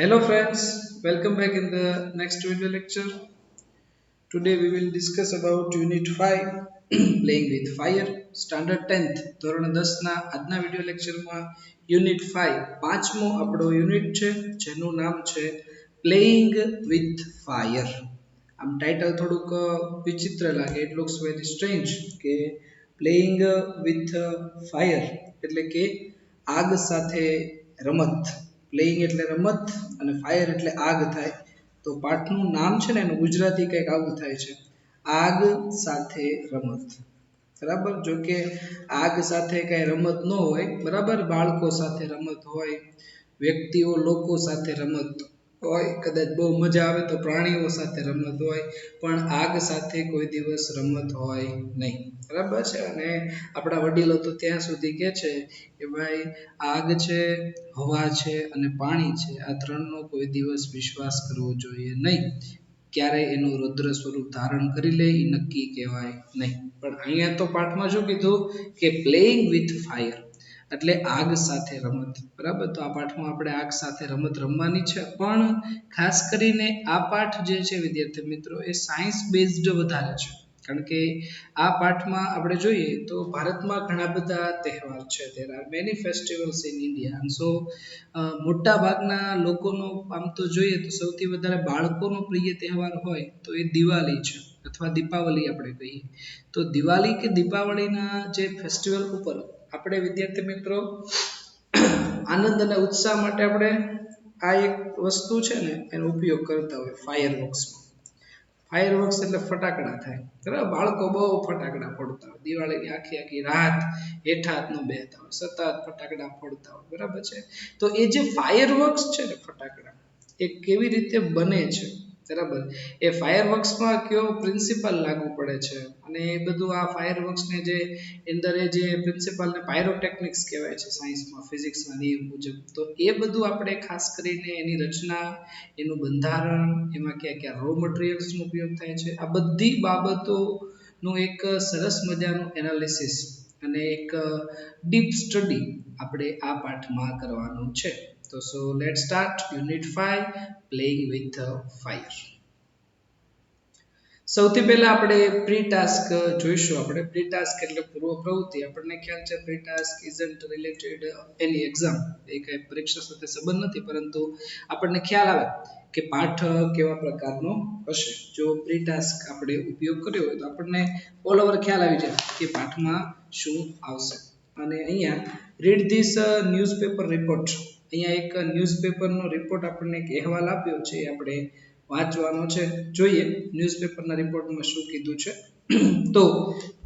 Hello friends, welcome back in the next video lecture. Today we will discuss about Unit 5 Playing with Fire Standard 10th ધોરણ 10 ના આજના video લેક્ચરમાં Unit 5 પાંચમો આપણો unit છે જેનું નામ છે Playing with Fire. આમ ટાઇટલ થોડુંક વિચિત્ર લાગે, it looks very strange કે Playing with Fire એટલે કે આગ સાથે રમત. પ્લેઇંગ એટલે રમત અને ફાયર એટલે આગ થાય. તો પાઠનું નામ છે ને એનું ગુજરાતી કંઈક આવું થાય છે, આગ સાથે રમત. બરાબર, જો કે આગ સાથે કઈ રમત ન હોય, બરાબર, બાળકો સાથે રમત હોય, વ્યક્તિઓ લોકો સાથે રમત હોય, કદાચ બહુ મજા આવે તો પ્રાણીઓ સાથે રમત હોય, પણ આગ સાથે કોઈ દિવસ રમત હોય નહીં. બરાબર છે. અને આપણા વડીલો તો ત્યાં સુધી કહે છે કે ભાઈ આગ છે, હવા છે અને પાણી છે, આ ત્રણનો કોઈ દિવસ વિશ્વાસ કરવો જોઈએ નહીં. ક્યારેય એનું રુદ્ર સ્વરૂપ ધારણ કરી લે એ નક્કી કહેવાય નહીં. પણ અહીંયા તો પાઠમાં શું કીધું કે પ્લેઇંગ વિથ ફાયર એટલે આગ સાથે રમત. બરાબર, તો આ પાઠમાં આપણે આગ સાથે રમત રમવાની છે. પણ ખાસ કરીને આ પાઠ જે છે વિદ્યાર્થી મિત્રો એ સાયન્સ બેઝડ વધારે છે. કારણ કે આ પાઠમાં આપણે જોઈએ તો ભારતમાં ઘણા બધા તહેવાર છે. there are many festivals in India, and so મોટા ભાગના લોકોનો આમ તો જોઈએ તો સૌથી વધારે બાળકોનો પ્રિય તહેવાર હોય તો એ દિવાળી છે અથવા દીપાવલી આપણે કહીએ. તો દિવાળી કે દીપાવલીના જે ફેસ્ટિવલ ઉપર આપણે વિદ્યાર્થી મિત્રો આનંદ અને ઉત્સાહ માટે આપણે આ એક વસ્તુ છે ને એનો ઉપયોગ કરતા હોય ફાયરવર્ક્સ. ફાયરવર્ક્સ એટલે ફટાકડા થાય, બરાબર. બાળકો બહુ ફટાકડા ફોડતા હોય, દિવાળીની આખી આખી રાત હેઠા હાથ ન બેહતા હોય, સતત ફટાકડા ફોડતા હોય, બરાબર છે. તો એ જે ફાયરવર્ક્સ છે ને ફટાકડા, એ કેવી રીતે બને છે, બરાબર, એ ફાયરવર્ક્સમાં કયો પ્રિન્સિપલ લાગુ પડે છે અને એ બધું આ ફાયરવર્ક્સને જે અંદર જે પ્રિન્સિપલને પાયરોટેકનિક્સ કહેવાય છે સાયન્સમાં, ફિઝિક્સના નિયમ મુજબ. તો એ બધું આપણે ખાસ કરીને એની રચના, એનું બંધારણ, એમાં કયા કયા રો મટીરિયલ્સનો ઉપયોગ થાય છે, આ બધી બાબતોનું એક સરસ મજાનું એનાલિસિસ અને એક ડીપ સ્ટડી આપણે આ પાઠમાં કરવાનું છે. તો so let start unit 5 playing with fire. સૌથી પહેલા આપણે પ્રી ટાસ્ક જોઈશું. આપણે પ્રી ટાસ્ક એટલે પૂર્વ પ્રવૃત્તિ. આપણને ખ્યાલ છે pre task isn't related any exam, એ કઈ પરીક્ષા સાથે સંબંધ નથી, પરંતુ આપણને ખ્યાલ આવે કે પાઠ કેવા પ્રકારનો હશે. જો પ્રી ટાસ્ક આપણે ઉપયોગ કર્યો હોય તો આપણને ઓલ ઓવર ખ્યાલ આવી જાય કે પાઠમાં શું આવશે. અને અહીંયા રીડ ધીસ ન્યૂઝપેપર રિપોર્ટ, અહીંયા એક ન્યૂઝપેપરનો રિપોર્ટ આપણને એક અહેવાલ આપ્યો છે, આપણે વાંચવાનો છે. જોઈએ ન્યૂઝપેપરના રિપોર્ટમાં શું કીધું છે. તો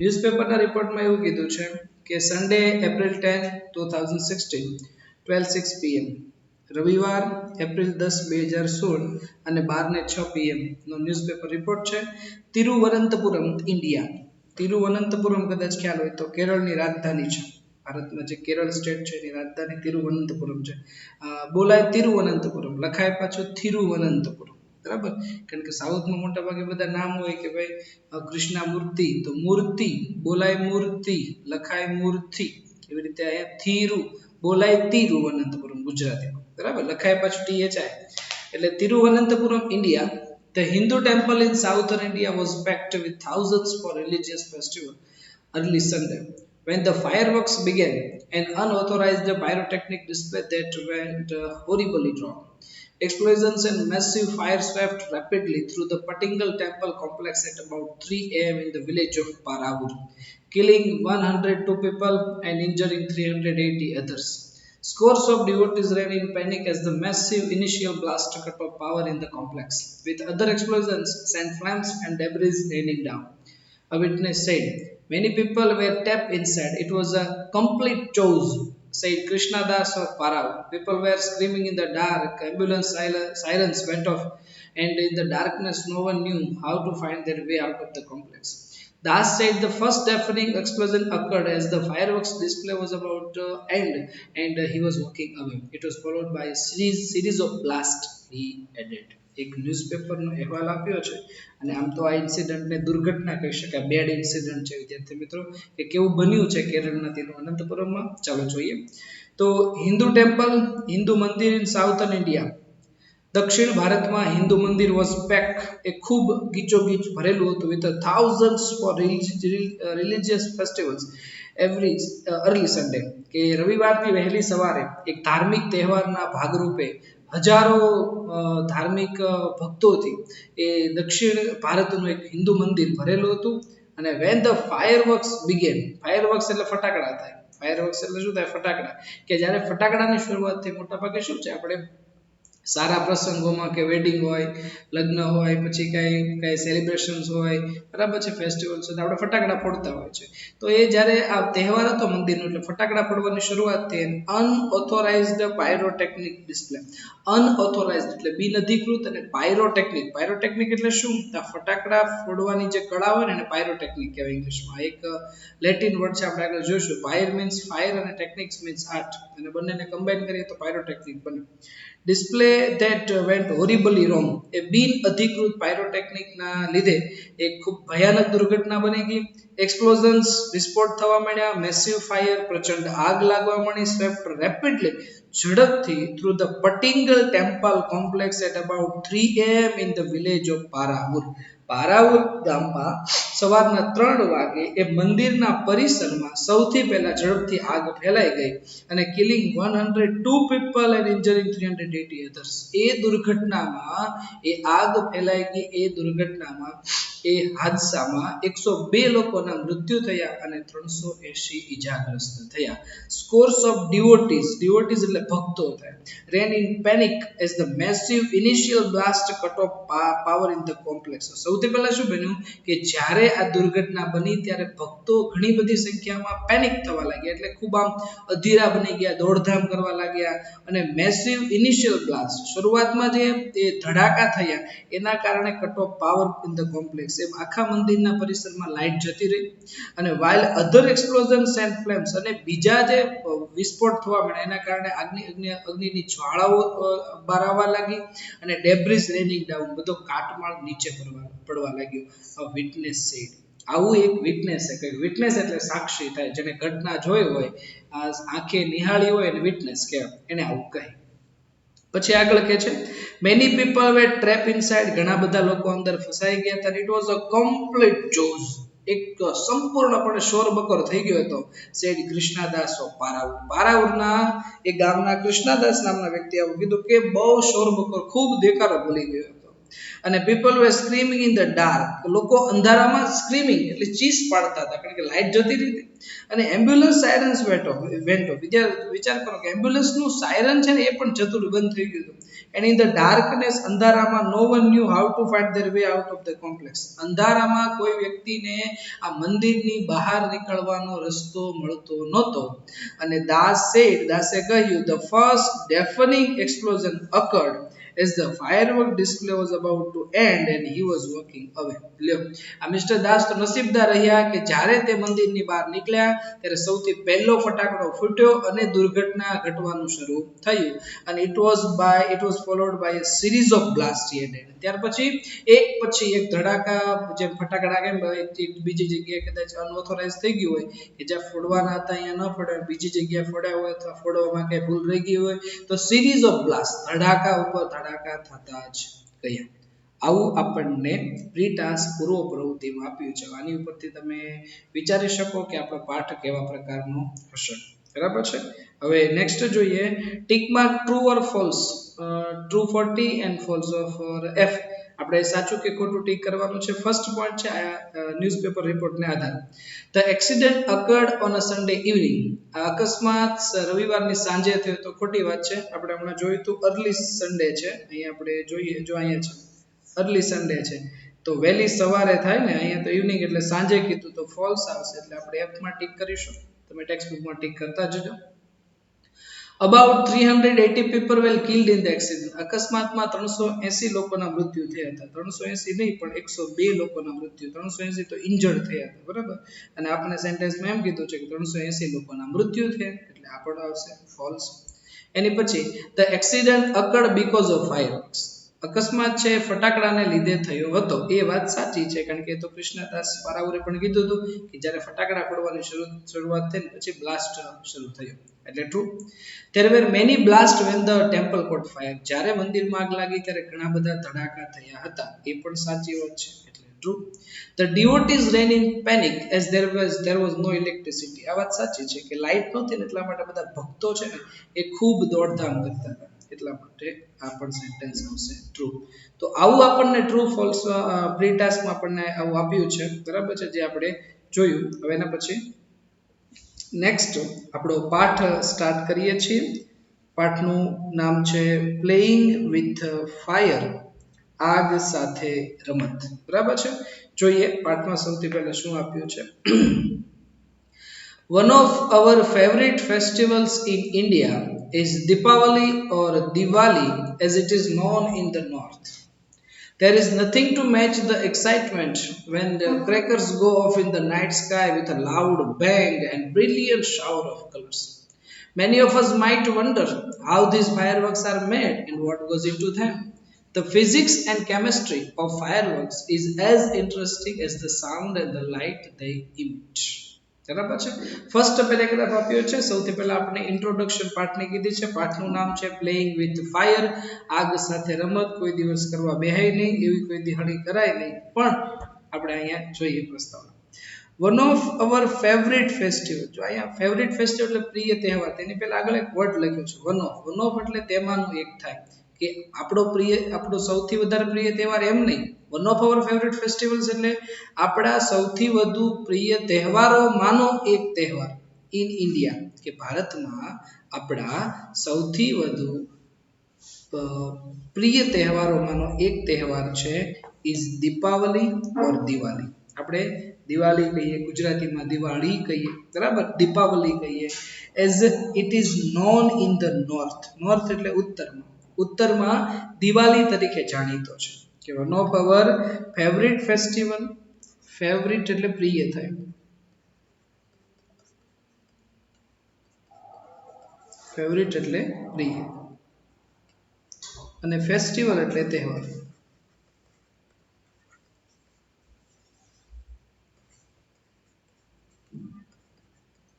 ન્યૂઝપેપરના રિપોર્ટમાં એવું કીધું છે કે સન્ડે એપ્રિલ 10 2016 12:06 PM, રવિવાર એપ્રિલ 10 2016 અને 12:06 PM નો ન્યૂઝપેપર રિપોર્ટ છે. તિરુવનંતપુરમ, ઇન્ડિયા. તિરુવનંતપુરમ કદાચ ખ્યાલ હોય તો કેરળની રાજધાની છે. ભારતમાં જે કેરળ સ્ટેટ છે એની રાજધાની તિરુવનંતપુરમ છે. બોલાય તિરુવનંતપુરમ, લખાય પાછું થિરુવનંતપુરમ, બરાબર. કારણ કે સાઉથમાં મોટા ભાગે બધા નામ હોય કે ભાઈ કૃષ્ણા મૂર્તિ, તો મૂર્તિ બોલાય મૂર્તિ, લખાય મૂર્તિ. એવી રીતે અહીંયા થિરુ બોલાય તિરુવનંતપુરમ ગુજરાતીમાં, બરાબર, લખાય પાછું THI. એટલે Thiruvananthapuram, India. The Hindu temple in southern India was packed with thousands for religious festival early Sunday. When the fireworks began, an unauthorized pyrotechnic display that went horribly wrong. Explosions and massive fire swept rapidly through the Pattingal temple complex at about 3 a.m. in the village of Paravur, killing 102 people and injuring 380 others. Scores of devotees ran in panic as the massive initial blast cut off power in the complex, with other explosions sent flames and debris raining down. A witness said, "Many people were trapped inside. It was a complete chaos," said Krishna Das of Parau. "People were screaming in the dark. Ambulance sirens went off, and in the darkness, no one knew how to find their way out of the complex." Das said the first deafening explosion occurred as the fireworks display was about to end, and he was walking away. It was followed by a series of blasts, he added. એક ન્યૂઝપેપરનો અહેવાલ આપ્યો છે અને આમ તો આ ઇન્સિડન્ટને દુર્ઘટના કહી શકાય, બેડ ઇન્સિડન્ટ છે વિદ્યાર્થી મિત્રો, કે કેવું બન્યું છે કેરળના તિરુવનંતપુરમમાં. ચાલો જોઈએ. તો હિન્દુ ટેમ્પલ, હિન્દુ મંદિર ઇન સાઉથર્ન ઇન્ડિયા, દક્ષિણ ભારતમાં હિન્દુ મંદિર વોઝ પેક, એ ખૂબ ગીચોગીચ ભરેલું હતું with thousands for religious festivals every early Sunday, કે રવિવારની વહેલી સવારે એક ધાર્મિક તહેવારના ભાગરૂપે હજારો ધાર્મિક ભક્તોથી એ દક્ષિણ ભારતનું એક હિન્દુ મંદિર ભરેલું હતું. અને when the fireworks began, fireworks એટલે ફટાકડા થાય, ફાયરવર્ક્સ એટલે શું થાય? ફટાકડા. કે જ્યારે ફટાકડાની શરૂઆત થઈ, મોટા ભાગે શું છે, આપણે સારા પ્રસંગોમાં કે વેડિંગ હોય, લગ્ન હોય, પછી કઈ સેલિબ્રેશન્સ હોય, બરાબર છે, ફેસ્ટિવલ્સ હોય, આપણે ફટાકડા ફોડતા હોય છે. તો એ જ્યારે આ તહેવાર હતો મંદિરનો, એટલે ફટાકડા ફોડવાની શરૂઆત થઈ. અનઓથોરાઇઝ્ડ પાયરોટેકનિક ડિસ્પ્લે, અનઓથોરાઇઝ્ડ એટલે બિનઅધિકૃત, અને પાયરોટેકનિક, પાયરોટેકનિક એટલે શું? આ ફટાકડા ફોડવાની જે કળા હોય ને એને પાયરોટેકનિક કહેવાય ઇંગ્લિશમાં. એક લેટિન વર્ડ છે, આપણે આગળ જોઈશું. પાયર મીન્સ ફાયર અને ટેકનિક્સ મીન્સ આર્ટ, અને બંનેને કમ્બાઈન કરીએ તો પાયરોટેકનિક બને. ડિસ્પ્લે ધેટ વેન્ટ હોરિબલી રોંગ, એ બિન અધિકૃત પાયરોટેકનિકના લીધે એક ખૂબ ભયાનક દુર્ઘટના બની ગઈ. એક્સપ્લોઝન્સ, વિસ્ફોટ થવા માંડ્યા. મેસિવ ફાયર, પ્રચંડ આગ લાગવા માંડી. સ્વેપ્ટ રેપિડલી, ઝડપથી through the Puttingal temple complex at about 3 AM in the village of Paravur. Paravur ગામમાં સવારના 3 વાગે એ મંદિરના પરિસરમાં સૌથી પહેલા ઝડપથી આગ ફેલાઈ ગઈ, અને કિલિંગ 102 પીપલ એન્ડ ઇન્જરિંગ 380 others. એ દુર્ઘટનામાં, એ આગ ફેલાઈ ગઈ, એ દુર્ઘટનામાં, એ હાદસામાં 102 લોકોના મૃત્યુ થયા અને 380 ઈજાગ્રસ્ત થયા. સ્કોર્સ ઓફ ડિવોટીઝ, ડિવોટીઝ એટલે ભક્તો થાય, ran in panic as the massive initial blast cut off power in the complex. સૌથી પહેલા શું બન્યું કે જ્યારે આ દુર્ઘટના બની ત્યારે ભક્તો ઘણી બધી સંખ્યામાં પેનિક થવા લાગ્યા, એટલે ખૂબ આમ અધીરા બની ગયા, દોડધામ કરવા લાગ્યા. અને મેસિવ ઇનિશિયલ બ્લાસ્ટ, શરૂઆતમાં જે ધડાકા થયા એના કારણે cut off power in the complex, એમ આખા મંદિરના પરિસરમાં લાઇટ જતી રહી. અને વાઇલ અધર એક્સપ્લોઝન્સ એન્ડ ફ્લેમ્સ, અને બીજા જે વિસ્ફોટ થવા મળ્યા એના કારણે અગ્નિની જ્વાળાઓ બહાર આવવા લાગી. અને ડેબ્રિસ રેનિંગ ડાઉન, બધો કાટમાળ નીચે પડવા લાગ્યો. વિટનેસ સેડ, આવું એક વિટનેસ છે, કે વિટનેસ એટલે સાક્ષી થાય, જેને ઘટના જોઈ હોય, આંખે નિહાળી હોય, એને વિટનેસ કહેવાય, એને આવું કહે. પછી આગળ કહે છે, many people were trap inside, ઘણા બધા લોકો અંદર ફસાઈ ગયા હતા. ઇટ વોઝ અ કમ્પ્લીટ જોઝ, એક સંપૂર્ણપણે શોરબકોર થઈ ગયો હતો. સેડ કૃષ્ણદાસ ઓફ પારાવુર, પારાવુરના એ ગામના કૃષ્ણદાસ નામના વ્યક્તિ આવું કીધું કે બહુ શોરબકોર, ખૂબ દેકારો બોલી ગયો હતો. અને people were screaming in the dark, લોકો અંધારામાં સ્ક્રીમિંગ એટલે ચીસ પાડતા હતા, કારણ કે લાઇટ જતી રહી. અને એમ્બ્યુલન્સ સાયરન્સ વેન્ટ ઓફ, વિચાર કરો કે એમ્બ્યુલન્સનું સાયરન છે ને એ પણ જતું બંધ થઈ ગયું હતું. એન્ડ ઇન ધ ડાર્કનેસ, અંધારામાં, no one knew how to find their way out of the complex, અંધારામાં કોઈ વ્યક્તિને આ મંદિરની બહાર નીકળવાનો રસ્તો મળતો નહોતો. અને દાસે કહ્યું, the first deafening explosion occurred as the firework display was about to end and he was walking away. લ્યો, આ મિસ્ટર દાસ તો નસીબદાર રહ્યા કે જ્યારે તે મંદિરની બહાર નીકળ્યા ત્યારે સૌથી પહેલો ફટાકડો ફૂટ્યો અને દુર્ઘટના ઘટવાનું શરૂ થયું. અને it was followed by a series of blasts he had. ત્યાર પછી એક ધડાકા, જે ફટાકડા કેમ બીજી જગ્યાએ કદાચ અનઓથોરાઇઝ થઈ ગયું હોય, કે જ્યાં ફોડવાના હતા અહીંયા ન ફોડ્યા, બીજી જગ્યાએ ફોડ્યા હોય અથવા ફોડવામાં કઈ ભૂલ રહી ગઈ હોય, તો સિરીઝ ઓફ બ્લાસ્ટ, ધડાકા ઉપર ધડાકા થતા જ ગયા. આવું આપણને પ્રી ટાસ્ક પૂર્વ પ્રવૃત્તિમાં આપ્યું છે. આની ઉપરથી તમે વિચારી શકો કે આપણો પાઠ કેવા પ્રકારનો હશે, બરાબર છે. હવે નેક્સ્ટ જોઈએ, tick mark true or false, true for T and false for F. આપણે સાચું કે ખોટું ટીક કરવાનું છે. ફર્સ્ટ પોઈન્ટ છે આ ન્યૂઝપેપર રિપોર્ટને આધારે, the accident અકર્ડ on a Sunday evening, આ અકસ્માત રવિવારની સાંજે થયો, તો ખોટી વાત છે. આપણે હમણાં જોયું તો અર્લી સન્ડે છે, અહીંયા આપણે જોઈએ, જો અહીંયા છે અર્લી સન્ડે છે, તો વહેલી સવારે થાય ને, અહીંયા તો ઇવનિંગ એટલે સાંજે કીધું, તો ફોલ્સ આવશે, એટલે આપણે એફ માં ટીક કરીશું. તમે ટેક્સ્ટ બુકમાં ટીક કરતા જજો. About 380 people were killed in the accident. અકસ્માતમાં 380 લોકોના મૃત્યુ થયા હતા. 380 નહીં પણ 102 લોકોના મૃત્યુ, 380 તો ઇન્જર્ડ થયા હતા, બરાબર. અને આપણે સેન્ટેન્સમાં એમ કીધું છે કે 380 લોકોના મૃત્યુ થયા, એટલે આ પણ આવશે ફોલ્સ. એની પછી, the accident occurred because of fireworks. અકસ્માત છે ફટાકડાને લીધે થયો હતો એ વાત સાચી છે કારણ કે તો કૃષ્ણદાસ પારાવરે પણ કીધું હતું કે જ્યારે ફટાકડા પડવાની શરૂઆત થઈ પછી બ્લાસ્ટ શરૂ થયો એટલે true. there were many blasts when the temple caught fire. જ્યારે મંદિરમાં આગ લાગી ત્યારે ઘણા બધા ધડાકા થયા હતા એ પણ સાચી વાત છે એટલે true. the devotees ran in panic as there was no electricity. આ વાત સાચી છે કે લાઇટ નહોતી ને એટલા માટે બધા ભક્તો છે ને એ ખૂબ દોડધામ કરતા હતા એટલા માટે આ પણ સેન્ટેન્સ આવશે ટ્રુ. તો આવું આપણને ટ્રુ ફોલ્સ પ્રી ટાસ્કમાં આપણને આવું આપ્યું છે બરાબર છે જે આપણે જોયું. હવે એના પછી નેક્સ્ટ આપણો પાઠ સ્ટાર્ટ કરીએ છીએ. પાઠનું નામ છે પ્લેઇંગ વિથ ફાયર, આગ સાથે રમત. બરાબર છે, જોઈએ પાઠમાં સૌથી પહેલા શું આપ્યું છે. One of our favorite festivals in India is Deepavali or Diwali as it is known in the north. There is nothing to match the excitement when the crackers go off in the night sky with a loud bang and brilliant shower of colors. Many of us might wonder how these fireworks are made and what goes into them. The physics and chemistry of fireworks is as interesting as the sound and the light they emit. બરાબર છે. First paragraph આપ્યો છે. સૌથી પહેલા આપણે introduction પાઠની કીધી છે. પાઠનું નામ છે પ્લેઇંગ વિથ ફાયર, આગ સાથે રમત. કોઈ દિવસ કરવા બેહાય નહીં, એવી કોઈ દિહાડી કરાય નહીં, પણ આપણે અહીંયા જોઈએ પ્રસ્તાવના. One of our favourite festival. જો અહીંયા ફેવરિટ ફેસ્ટિવલ એટલે પ્રિય તહેવાર, તેની પહેલા આગળ એક વર્ડ લખ્યો છે વન ઓફ. વન ઓફ એટલે તેમાંનું એક થાય કે આપણો સૌથી વધારે પ્રિય તહેવાર એમ નહીં. One of our favourite festivals એટલે આપણા સૌથી વધુ પ્રિય તહેવારોમાંનો એક તહેવાર ઇન ઇન્ડિયા, કે ભારતમાં આપણા સૌથી વધુ પ્રિય તહેવારોમાંનો એક તહેવાર છે ઇઝ દીપાવલી ઓર દિવાળી. આપણે દિવાળી કહીએ, ગુજરાતીમાં દિવાળી કહીએ, બરાબર, દીપાવલી કહીએ. As it is non in the north. North એટલે ઉત્તરમાં. ઉત્તરમાં દિવાળી તરીકે જાણીતો છે. કે one of our favourite festival, favourite એટલે પ્રિય થાય, ફેવરિટ એટલે પ્રિય, અને ફેસ્ટિવલ એટલે તહેવાર.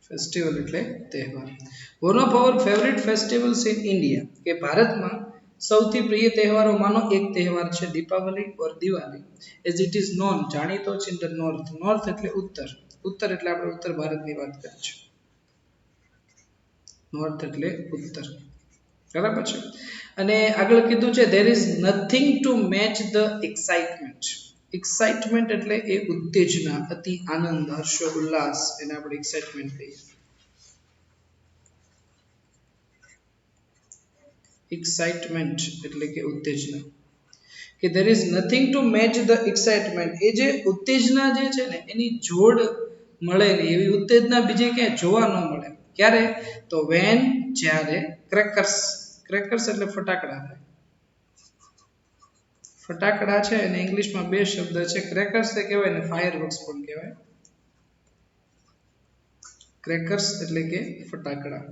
ફેસ્ટિવલ એટલે તહેવાર. One of our favourite festivals in India, કે ભારતમાં સૌથી પ્રિય તહેવારોમાંનો એક તહેવાર છે Deepavali or Diwali. As it is known, જાણીતો છે ઇન ધ નોર્થ. નોર્થ એટલે ઉત્તર. ઉત્તર એટલે આપણે ઉત્તર ભારતની વાત કરીએ છીએ. નોર્થ એટલે ઉત્તર, બરાબર છે. અને આગળ કીધું છે there is nothing to match the excitement. Excitement એટલે એ ઉત્તેજના, અતિ આનંદ, હર્ષ, ઉલ્લાસ, એને આપણે એક્સાઇટમેન્ટ કહીએ. એક્સાઇટમેન્ટ એટલે કે ઉત્તેજના, કે there is nothing to match the excitement. એ જે ઉત્તેજના જે છે ને એની જોડ મળે નહીં, એવી ઉત્તેજના બીજે ક્યાંય જોવા ન મળે. ક્યારે? તો when, જ્યારે ક્રેકર્સ. ક્રેકર્સ એટલે ફટાકડા થાય. ફટાકડા છે અને ઇંગ્લિશમાં બે શબ્દ છે. ક્રેકર્સ તે કહેવાય ને ફાયરવર્ક્સ પણ કહેવાય. ક્રેકર્સ એટલે કે ફટાકડા.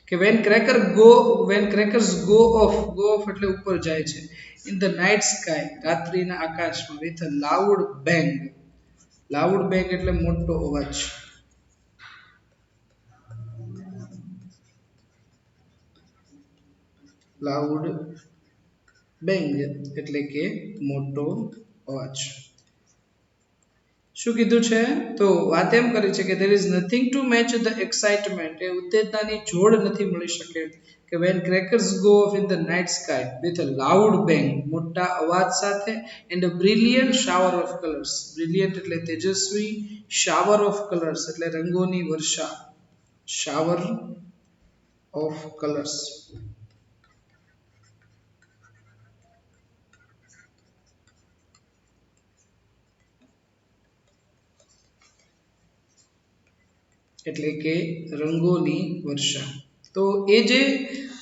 કે when crackers go off એટલે ઉપર જાય છે. in the night sky, રાત્રિના આકાશમાં, with a loud bang. loud bang એટલે મોટો અવાજ. loud bang એટલે કે મોટો અવાજ. શું કીધું છે? તો વાત એમ કરી છે કે there is nothing to match the excitement. એ ઉત્તેજનાની જોડ નથી મળી શકે કે when crackers go off in the night sky with a loud bang, મોટા અવાજ સાથે, and a brilliant shower of colors. brilliant એટલે તેજસ્વી, shower of colors એટલે રંગોની વર્ષા. shower of colors. એટલે કે રંગોની વર્ષા. તો એ જે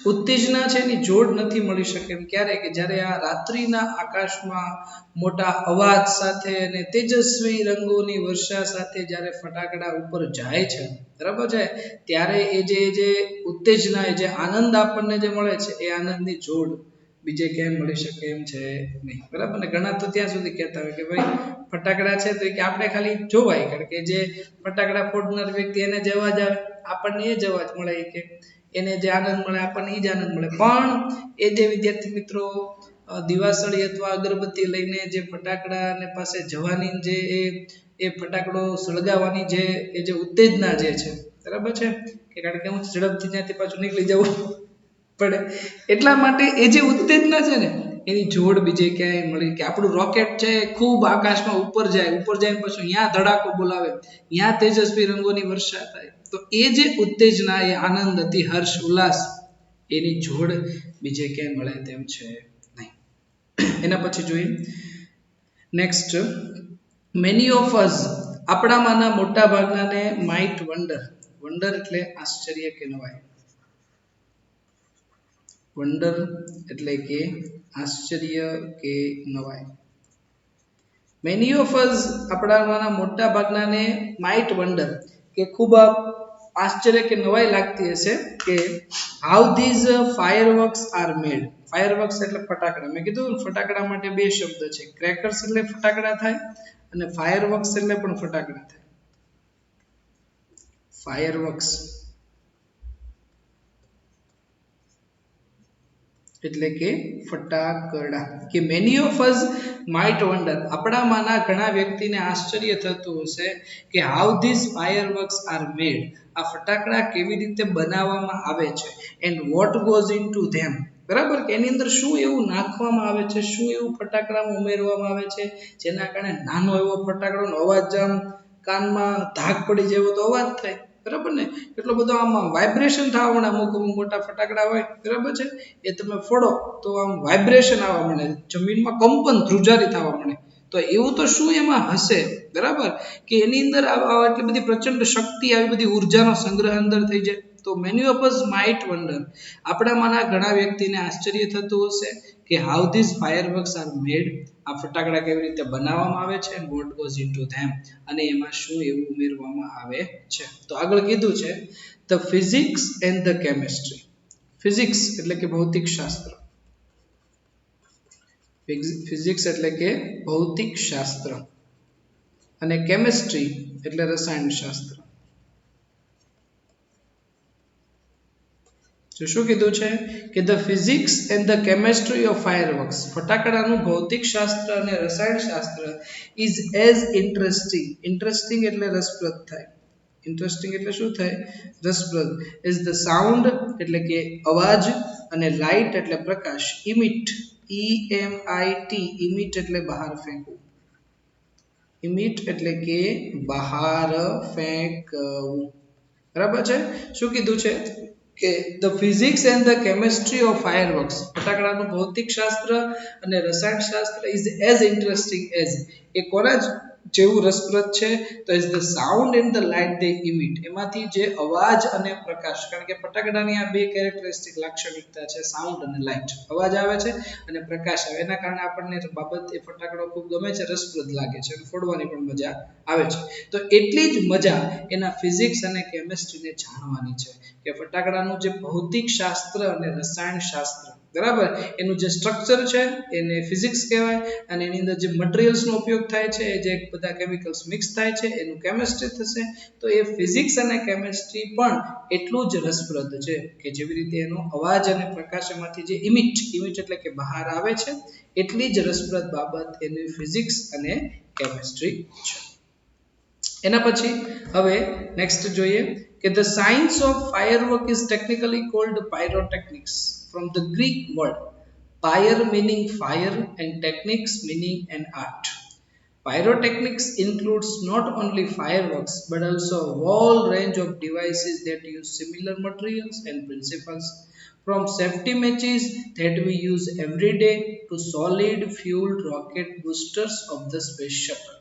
ઉત્તેજના છે એની જોડ નથી મળી શકે એમ ક્યારે કે જ્યારે આ રાત્રિના આકાશમાં મોટા અવાજ સાથે અને તેજસ્વી રંગોની વર્ષા સાથે જ્યારે ફટાકડા ઉપર જાય છે બરાબર છે ત્યારે એ જે ઉત્તેજના એ જે આનંદ આપણને જે મળે છે એ આનંદની જોડ બીજે ક્યાંય મળી શકે એમ છે નહીં બરાબર ને ઘણા તો ત્યાં સુધી કહેતા હોય કે ભાઈ ફટાકડા છે તો કે આપણે ખાલી જોવાય કારણ કે જે ફટાકડા ફોડનાર વ્યક્તિ એને જ અવાજ આવે આપણને એ જ અવાજ મળે કે એને જે આનંદ મળે આપણને એ જ આનંદ મળે પણ એ જે વિદ્યાર્થી મિત્રો દિવાસળી અથવા અગરબત્તી લઈને જે ફટાકડાને પાસે જવાની જે એ ફટાકડો સળગાવવાની જે ઉત્તેજના જે છે બરાબર છે કે કારણ કે હું ઝડપથી ત્યાંથી પાછું નીકળી જવું પડે એટલા માટે એ જે ઉત્તેજના છે ને એની જોડ બીજે ક્યાંય મળી કે આપણું રોકેટ છે ખૂબ આકાશમાં ઉપર જાય પછી અહીંયા ધડાકો બોલાવે અહીંયા તેજસ્વી રંગોની વર્ષા થાય તો એ જે ઉત્તેજના એ આનંદ હતી હર્ષ ઉલ્લાસ એની જોડ બીજે ક્યાંય મળે તેમ છે નહીં એના પછી જોઈએ નેક્સ્ટ મેની ઓફ અસ આપણામાંના મોટા ભાગનાને માઇટ વંડર એટલે આશ્ચર્ય કે નવાઈ વંડર એટલે કે આશ્ચર્ય કે નવાઈ મેની ઓફ અસ આપણામાંના મોટા ભાગનાને માઇટ વંડર કે ખૂબ આશ્ચર્ય કે નવાઈ લાગતી હશે કે how these fireworks are made fireworks એટલે ફટાકડા મેં કીધું ફટાકડા માટે બે શબ્દ છે ક્રેકર્સ એટલે ફટાકડા થાય અને ફાયરવર્ક્સ એટલે પણ ફટાકડા થાય ફાયરવર્ક્સ એટલે કે ફટાકડા કે many of us might wonder આપણામાંના ઘણા વ્યક્તિને આશ્ચર્ય થતું હશે કે હાઉ ધીસ ફાયરવર્ક્સ આર મેડ આ ફટાકડા કેવી રીતે બનાવવામાં આવે છે એન્ડ વોટ ગોઝ ઇનટુ ધેમ બરાબર કે એની અંદર શું એવું નાખવામાં આવે છે શું એવું ફટાકડામાં ઉમેરવામાં આવે છે જેના કારણે નાનો એવો ફટાકડાનો અવાજ આમ કાનમાં ધાક પડી જેવો તો અવાજ થાય બરાબર ને એટલો બધો આમ વાઇબ્રેશન થવા મળે અમુક મોટા ફટાકડા હોય બરાબર છે એ તમે ફોડો તો આમ વાઇબ્રેશન આવવા મળે જમીનમાં કંપન ધ્રુજારી થવા મળે તો એવું તો શું એમાં હશે બરાબર કે એની અંદર એટલી બધી પ્રચંડ શક્તિ આવી બધી ઉર્જાનો સંગ્રહ અંદર થઈ જાય તો many of us might wonder આપણામાંના ઘણા વ્યક્તિને આશ્ચર્ય થતું હશે કે હાઉ ધીસ ફાયરવર્ક્સ આર મેડ આ ફટાકડા કેવી રીતે બનાવવામાં આવે છે and what goes into them અને એમાં શું એવું ઉમેરવામાં આવે છે તો આગળ કીધું છે the physics and the chemistry physics એટલે કે ભૌતિક શાસ્ત્ર ફિઝિક્સ એટલે કે ભૌતિક શાસ્ત્ર અને કેમિસ્ટ્રી એટલે રસાયણ શાસ્ત્ર તો શું કીધું છે કે the physics and the chemistry of fireworks ફટાકડાનું ભૌતિક શાસ્ત્ર અને રસાયણ શાસ્ત્ર ઇઝ એઝ ઇન્ટરેસ્ટિંગ એટલે રસપ્રદ થાય ઇન્ટરેસ્ટિંગ એટલે શું થાય રસપ્રદ ઇઝ ધ સાઉન્ડ એટલે કે અવાજ અને લાઇટ એટલે પ્રકાશ ઇમિટ ઇમિટ એટલે બહાર ફેંકવું ઇમિટ એટલે કે બહાર ફેંકવું બરાબર છે શું કીધું છે કે the physics and the chemistry of fireworks ફટાકડાનું ભૌતિક શાસ્ત્ર અને રસાયણ શાસ્ત્ર is as interesting as a કોના જેવું રસપ્રદ છે તો is the sound and the light they emit એમાંથી જે અવાજ અને પ્રકાશ કારણ કે ફટાકડાની આ બે કેરેક્ટરિસ્ટિક લાક્ષણિકતા છે સાઉન્ડ અને લાઇટ અવાજ આવે છે અને પ્રકાશ આવે એના કારણે આપણને બાબત એ ફટાકડો ખૂબ ગમે છે રસપ્રદ લાગે છે અને ફોડવાની પણ મજા આવે છે તો એટલી જ મજા એના ફિઝિક્સ અને કેમિસ્ટ્રીને જાણવાની છે કે ફટાકડાનું જે ભૌતિક શાસ્ત્ર અને રસાયણ શાસ્ત્ર બરાબર એનું જે સ્ટ્રક્ચર છે એને ફિઝિક્સ કહેવાય અને એની અંદર જે મટીરીયલ્સનો ઉપયોગ થાય છે જે બધા કેમિકલ્સ મિક્સ થાય છે એનું કેમિસ્ટ્રી થશે તો એ ફિઝિક્સ અને કેમિસ્ટ્રી પણ એટલું જ રસપ્રદ છે કે જેવી રીતે એનો અવાજ અને પ્રકાશમાંથી જે ઇમિટ એટલે કે બહાર આવે છે એટલી જ રસપ્રદ બાબત એની ફિઝિક્સ અને કેમિસ્ટ્રી છે એના પછી હવે નેક્સ્ટ જોઈએ કે the science of firework is technically called pyrotechnics from the Greek word pyre meaning fire and techniques meaning an art. Pyrotechnics includes not only fireworks but also a whole range of devices that use similar materials and principles from safety matches that we use every day to solid fueled rocket boosters of the space shuttle.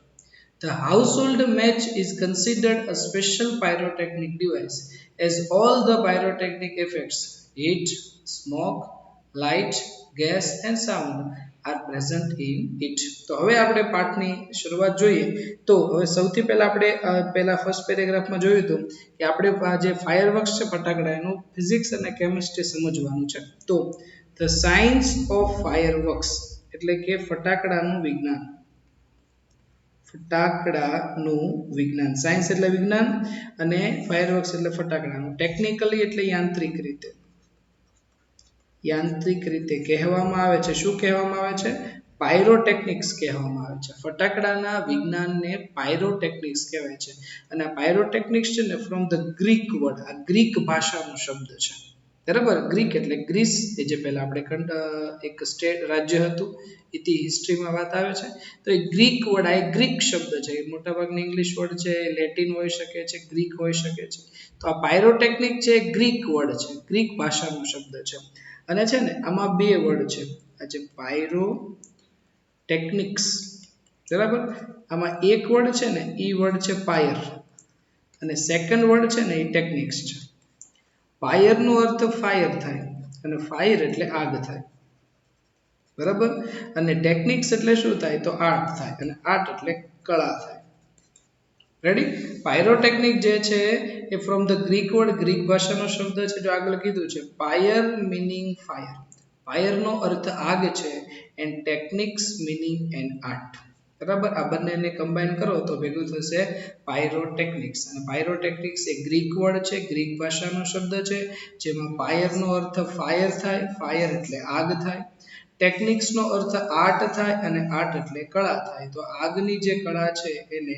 The household match is considered a special pyrotechnic device as all the pyrotechnic effects, heat, smoke, light, gas and sound are present in it. તો હવે આપણે પાઠની શરૂઆત જોઈએ. તો હવે સૌથી પહેલા આપણે પહેલા ફર્સ્ટ પેરેગ્રાફમાં જોયું હતું કે આપણે આ જે ફાયરવર્ક્સ છે ફટાકડા એનું ફિઝિક્સ અને કેમિસ્ટ્રી સમજવાનું છે. તો ધ સાયન્સ ઓફ ફાયરવર્ક્સ એટલે કે ફટાકડાનું વિજ્ઞાન. ફટાકડાનું વિજ્ઞાન, સાયન્સ એટલે વિજ્ઞાન અને ફાયરવર્ક્સ એટલે ફટાકડાનું. ટેકનિકલી એટલે યાંત્રિક રીતે. યાંત્રિક રીતે કહેવામાં આવે છે, શું કહેવામાં આવે છે? પાયરોટેક્નિક્સ કહેવામાં આવે છે. ફટાકડાના વિજ્ઞાનને પાયરોટેક્નિક્સ કહેવાય છે. અને આ પાયરોટેક્નિક્સ છે ને ફ્રોમ ધ ગ્રીક વર્ડ, આ ગ્રીક ભાષાનો શબ્દ છે. બરાબર, ગ્રીક એટલે ગ્રીસ, એ જે પહેલા આપણે એક સ્ટેટ રાજ્ય હતું, ઇતિ હિસ્ટ્રીમાં વાત આવે છે. તો એ ગ્રીક વર્ડ, આ એક ગ્રીક શબ્દ છે. મોટાભાગની ઇંગ્લિશ વર્ડ છે, લેટિન હોઈ શકે છે, ગ્રીક હોઈ શકે છે. તો આ પાયરોટેક્નિક છે ગ્રીક વર્ડ છે, ગ્રીક ભાષાનો શબ્દ છે. અને છે ને આમાં બે વર્ડ છે, આ જે પાયરોટેક્નિક્સ, બરાબર. આમાં એક વર્ડ છે ને ઈ વર્ડ છે પાયર, અને સેકન્ડ વર્ડ છે ને એ ટેક્નિક્સ છે. પાયર નો અર્થ ફાયર થાય અને ફાયર એટલે આગ થાય, બરાબર. અને ટેક્નિક્સ એટલે શું થાય? તો આર્ટ થાય, અને આર્ટ એટલે કળા થાય. રેડી? પાયરોટેક્નિક જે છે એ from the Greek word, Greek ભાષાનો શબ્દ છે. જો આગળ કીધું છે પાયર મીનિંગ ફાયર, ફાયર નો અર્થ આગ છે, and technics meaning and art. બરાબર, આ બંનેને કમ્બાઈન કરો તો ભેગું થશે પાયરોટેક્નિક્સ. અને પાયરોટેક્નિક્સ એ ગ્રીક વર્ડ છે, ગ્રીક ભાષાનો શબ્દ છે, જેમાં પાયર નો અર્થ ફાયર થાય, ફાયર એટલે આગ થાય. ટેક્નિક્સ નો અર્થ આર્ટ થાય, અને આર્ટ એટલે કળા થાય. તો આગની જે કળા છે એને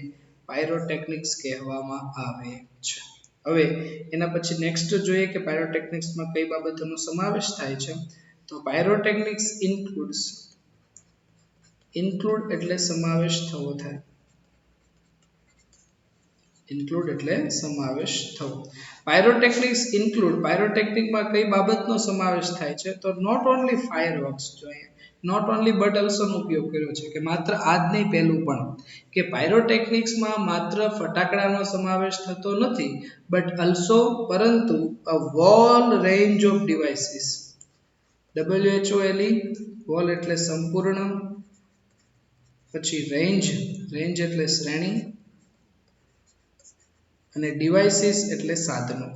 પાયરોટેક્નિક્સ કહેવામાં આવે છે. હવે એના પછી નેક્સ્ટ જોઈએ કે પાયરોટેક્નિક્સમાં કઈ બાબતોનો સમાવેશ થાય છે. તો પાયરોટેક્નિક્સ ઇન્ક્લુડ એટલે સમાવેશ થવો થાય. ઇન્ક્લુડ એટલે સમાવેશ થવો. પાયરોટેક્નિક્સ ઇન્ક્લુડ, પાયરોટેક્નિકમાં કઈ બાબતનો સમાવેશ થાય છે? તો નોટ ઓન્લી ફાયરવર્ક્સ, જોઈએ નોટ ઓન્લી બટ ઓલ્સો નો ઉપયોગ કર્યો છે, કે માત્ર આ જ નહીં, પહેલું પણ કે પાયરોટેક્નિક્સમાં માત્ર ફટાકડાનો સમાવેશ થતો નથી, બટ ઓલ્સો પરંતુ a whole range of devices. WHOLE, whole એટલે સંપૂર્ણ, પછી રેન્જ, રેન્જ એટલે શ્રેણી, અને ડિવાઇસીસ એટલે સાધનો.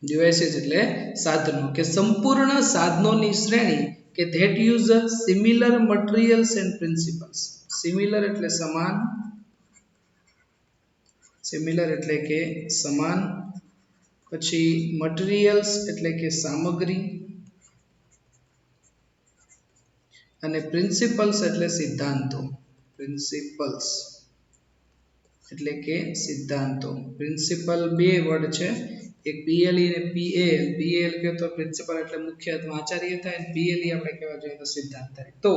ડિવાઇસીસ એટલે સાધનો, કે સંપૂર્ણ સાધનોની શ્રેણી કે that use similar materials and principles. Similar એટલે સમાન, સિમિલર એટલે કે સમાન, પછી મટીરીયલ્સ એટલે કે સામગ્રી, અને પ્રિન્સિપલ્સ એટલે સિદ્ધાંતો. પ્રિન્સિપલ્સ એટલે કે સિદ્ધાંતો. પ્રિન્સિપલ બે વર્ડ છે, એક PLE અને PAL. PAL કહે તો પ્રિન્સિપલ એટલે મુખ્ય અથવા આચાર્ય થાય, અને PLE આપણે કહેવા જોઈએ તો સિદ્ધાંત થાય. તો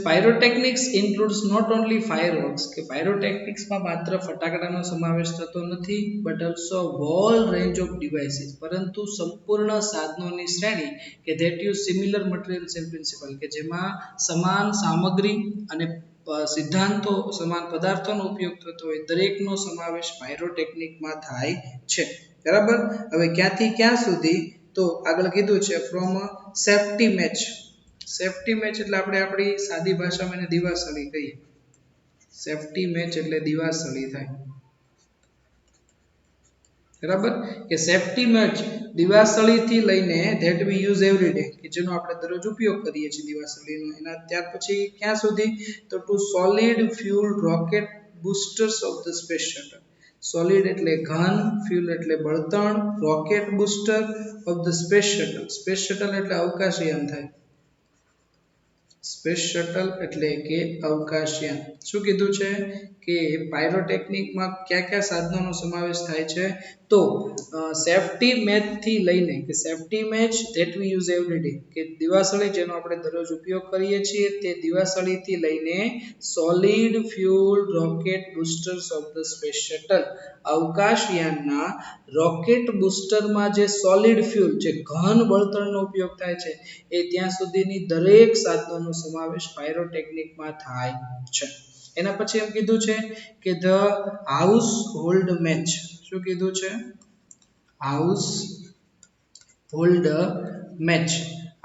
pyrotechnics includes not only fireworks, કે પાયરોટેક્નિક્સમાં માત્ર ફટાકડાનો સમાવેશ થતો નથી, but also whole range of devices, પરંતુ સંપૂર્ણ સાધનોની શ્રેણી કે that use similar materials and principle, કે જેમાં સમાન સામગ્રી અને સિદ્ધાંતો, સમાન પદાર્થોનો ઉપયોગ થતો હોય, દરેકનો સમાવેશ પાયરોટેક્નિકમાં થાય છે. બરાબર. હવે ક્યાંથી ક્યાં સુધી? તો આગળ કીધું છે from safety match. Safety match એટલે આપણે આપણી સાદી ભાષામાં એને દિવાસળી કહીએ. સેફ્ટી મેચ એટલે દિવાસળી થાય. બરાબર, કે સેફ્ટી મેચ દિવાસળીથી લઈને that we use every day, કે જેનો આપણે દરરોજ ઉપયોગ કરીએ છીએ દિવાસળીનો, એના ત્યાર પછી ક્યાં સુધી? તો to solid fuel rocket boosters of the space shuttle. Solid એટલે ઘન, ફ્યુલ એટલે બળતણ, rocket booster of the space shuttle. Space shuttle એટલે અવકાશયાન થાય. સ્પેસ શટલ એટલે કે અવકાશયાન. શું કીધું છે કે પાયરોટેક્નિકમાં કયા કયા સાધનોનો સમાવેશ થાય છે? તો સેફ્ટી મેચ થી લઈને, કે safety match that we use every day, કે દિવાસળી જેનો આપણે દરરોજ ઉપયોગ કરીએ છીએ તે દિવાસળીથી લઈને solid fuel rocket boosters of the space shuttle, અવકાશયાનના રોકેટ બૂસ્ટરમાં જે સોલિડ ફ્યુલ, જે ઘન બળતણનો ઉપયોગ થાય છે, એ ત્યાં સુધીની દરેક સાધનોનો સમાવેશ પાયરોટેક્નિકમાં થાય છે. એના પછી એમ કીધું છે કે ધ હાઉસ હોલ્ડ મેચ. શું કીધું છે? House hold match.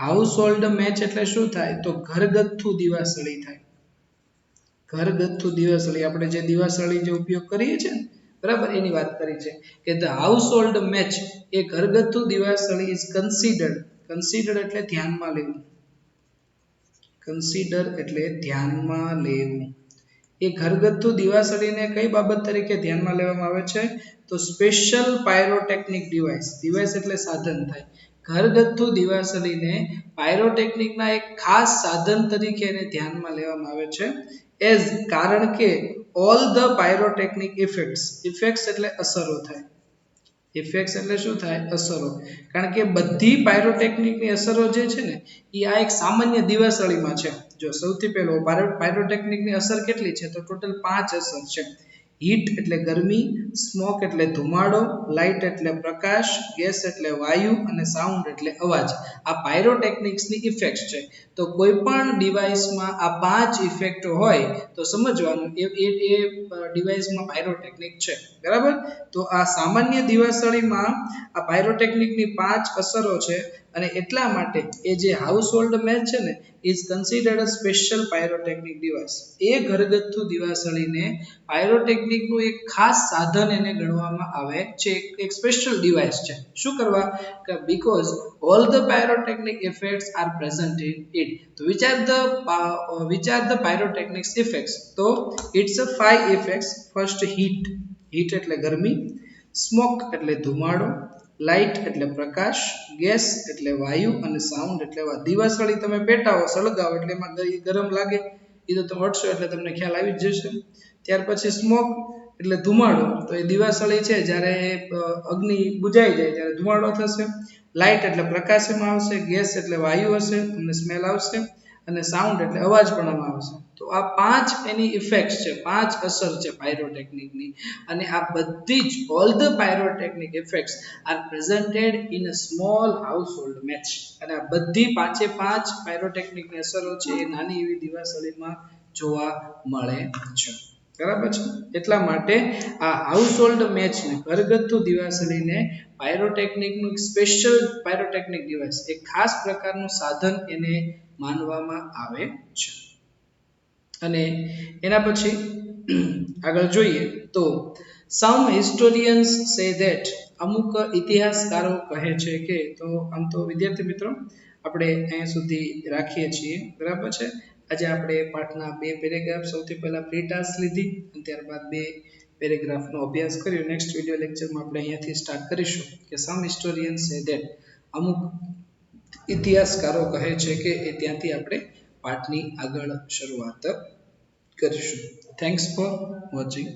House hold match એટલે શું થાય? તો ઘરગથ્થુ દિવાસળી થાય. ઘરગથ્થુ દિવાસળી, આપણે જે દિવાસળી જે ઉપયોગ કરીએ છીએ ને, બરાબર, એની વાત કરી છે કે ધ હાઉસ હોલ્ડ મેચ એ ઘરગથ્થુ દિવાસળી ઇઝ કન્સિડર્ડ. કન્સિડર્ડ એટલે ધ્યાનમાં લેવું. કન્સિડર એટલે ધ્યાનમાં લેવું. એ ઘરગથ્થુ દિવાસળીને કઈ બાબત તરીકે ધ્યાનમાં લેવામાં આવે છે? તો સ્પેશિયલ પાયરોટેકનિક ડિવાઇસ. ડિવાઇસ એટલે સાધન થાય. ઘરગથ્થુ દિવાસળીને પાયરોટેકનિકના એક ખાસ સાધન તરીકે એને ધ્યાનમાં લેવામાં આવે છે. એઝ, કારણ કે all the pyrotechnic effects. Effects એટલે અસરો થાય. ઇફેક્ટ્સ એટલે શું થાય? અસરો. કારણ કે બધી પાયરોટેકનિકની અસરો જે છે ને એ આ એક સામાન્ય દિવાસળીમાં છે. જો સૌથી પહેલો પાયરોટેકનિકની અસર કેટલી છે? તો ટોટલ 5 અસર છે. હીટ એટલે ગરમી, સ્મોક એટલે ધુમાડો, લાઇટ એટલે પ્રકાશ, ગેસ એટલે વાયુ અને સાઉન્ડ એટલે અવાજ. આ પાયરોટેકનિક્સની ઇફેક્ટ્સ છે. તો કોઈ પણ ડિવાઇસમાં આ 5 ઇફેક્ટ હોય તો સમજવાનું એ ડિવાઇસમાં પાયરોટેકનિક છે. બરાબર? તો આ સામાન્ય દિવાસળીમાં આ પાયરોટેકનિકની 5 અસરો છે અને એટલા માટે એ જે હાઉસહોલ્ડ મેચ છે ને is considered a special pyrotechnic device. એ ઘરગથ્થુ દિવાસળીને પાયરોટેકનિકનું એક ખાસ સાધન એને ગણવામાં આવે છે. એક સ્પેશિયલ ડિવાઇસ છે. શું કરવા? કે because all the pyrotechnic effects are present in it. તો which are the pyrotechnics effects? તો it's a 5 effects. First heat. Heat એટલે ગરમી, સ્મોક એટલે ધુમાડો, લાઇટ એટલે પ્રકાશ, ગેસ એટલે વાયુ અને સાઉન્ડ એટલે અવાજ. દિવાસળી તમે પેટાવો, સળગાવો એટલે એમાં ગરમ લાગે, એ તો તમે અડશો એટલે તમને ખ્યાલ આવી જ જશે. ત્યાર પછી સ્મોક એટલે ધુમાડો. તો એ દિવાસળી છે જ્યારે અગ્નિ બુજાઈ જાય ત્યારે ધુમાડો થશે. લાઇટ એટલે પ્રકાશ એમાં આવશે, ગેસ એટલે વાયુ હશે, તમને સ્મેલ આવશે, અને સાઉન્ડ એટલે અવાજ પણ આમાં આવશે. તો આ 5 એની ઇફેક્ટ્સ છે, 5 અસર છે પાયરોટેકનિકની. અને આ બધી જ all the pyrotechnic effects are presented in a small household match. અને આ બધી 5 પાયરોટેકનિકની અસરો છે એ નાની એવી દિવાસળીમાં જોવા મળે છે. બરાબર છે? એટલા માટે આ હાઉસહોલ્ડ મેચને, ઘરગથ્થુ દિવાસળીને પાયરોટેકનિકનું સ્પેશિયલ પાયરોટેકનિક ડિવાઇસ, એક ખાસ પ્રકારનું સાધન એને માનવામાં આવે છે. અને એના પછી આગળ જોઈએ તો સમ હિસ્ટોરિયન્સ સે ધેટ, અમુક ઇતિહાસકારો કહે છે કે, તો આમ તો વિદ્યાર્થી મિત્રો આપણે અહીંયા સુધી રાખીએ છીએ. બરાબર છે? આજે આપણે પાઠના 2 પેરેગ્રાફ, સૌથી પહેલા પ્રી ટાસ્ક લીધી અને ત્યારબાદ 2 પેરેગ્રાફનો અભ્યાસ કર્યો. નેક્સ્ટ વિડિયો લેક્ચરમાં આપણે અહીંયાથી સ્ટાર્ટ કરીશું કે સમ હિસ્ટોરિયન્સ સે ધેટ, અમુક ઇતિહાસકારો કહે છે કે, એ ત્યાંથી આપણે પાઠની આગળ શરૂઆત કરીશું. Thanks for watching.